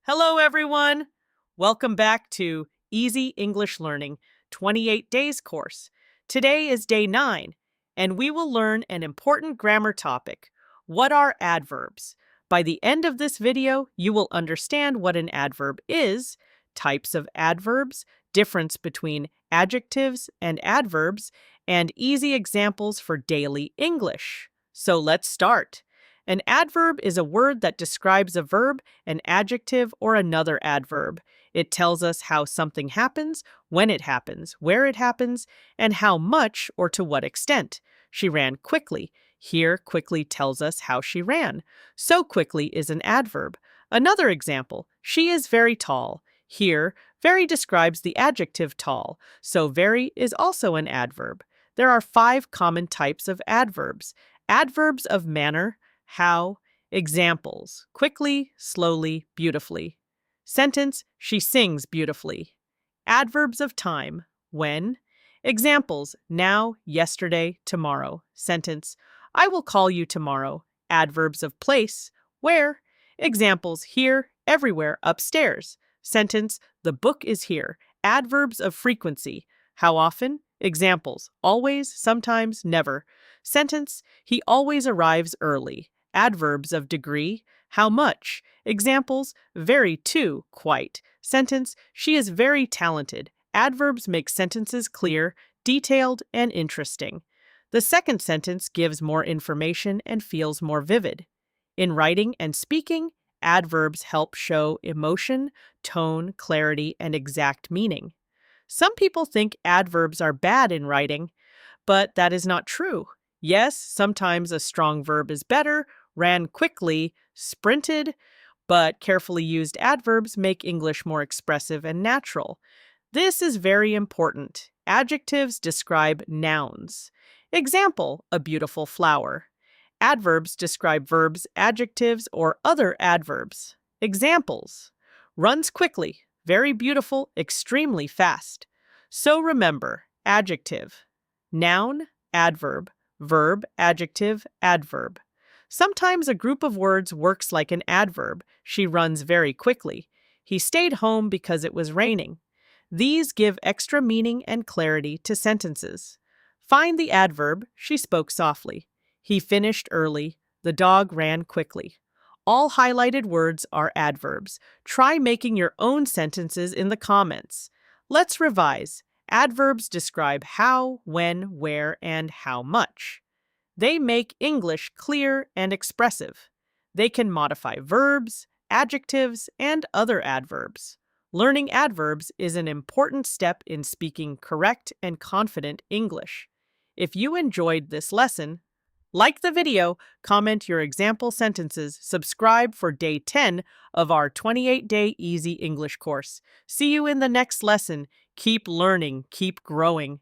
Hello, everyone. Welcome back to Easy English Learning 28 Days course. Today is day 9, and we will learn an important grammar topic. What are adverbs? By the end of this video, you will understand what an adverb is, types of adverbs, difference between adjectives and adverbs, and easy examples for daily English. So let's start. An adverb is a word that describes a verb, an adjective, or another adverb. It tells us how something happens, when it happens, where it happens, and how much or to what extent. She ran quickly. Here, quickly tells us how she ran. So quickly is an adverb. Another example, she is very tall. Here, very describes the adjective tall, so very is also an adverb. There are 5 common types of adverbs. Adverbs of manner, how, examples, quickly, slowly, beautifully. Sentence, she sings beautifully. Adverbs of time, when. Examples, now, yesterday, tomorrow. Sentence, I will call you tomorrow. Adverbs of place, where. Examples, here, everywhere, upstairs. Sentence, the book is here. Adverbs of frequency, how often. Examples, always, sometimes, never. Sentence, he always arrives early. Adverbs of degree, how much. Examples, very too, quite. Sentence, she is very talented. Adverbs make sentences clear, detailed, and interesting. The second sentence gives more information and feels more vivid. In writing and speaking, adverbs help show emotion, tone, clarity, and exact meaning. Some people think adverbs are bad in writing, but that is not true. Yes, sometimes a strong verb is better, ran quickly, sprinted, but carefully used adverbs make English more expressive and natural. This is very important. Adjectives describe nouns. Example, a beautiful flower. Adverbs describe verbs, adjectives, or other adverbs. Examples, runs quickly, very beautiful, extremely fast. So remember, adjective, noun, adverb, verb, adjective, adverb. Sometimes a group of words works like an adverb. She runs very quickly. He stayed home because it was raining. These give extra meaning and clarity to sentences. Find the adverb, she spoke softly. He finished early. The dog ran quickly. All highlighted words are adverbs. Try making your own sentences in the comments. Let's revise. Adverbs describe how, when, where, and how much. They make English clear and expressive. They can modify verbs, adjectives, and other adverbs. Learning adverbs is an important step in speaking correct and confident English. If you enjoyed this lesson, like the video, comment your example sentences, subscribe for day 10 of our 28-day Easy English course. See you in the next lesson. Keep learning, keep growing.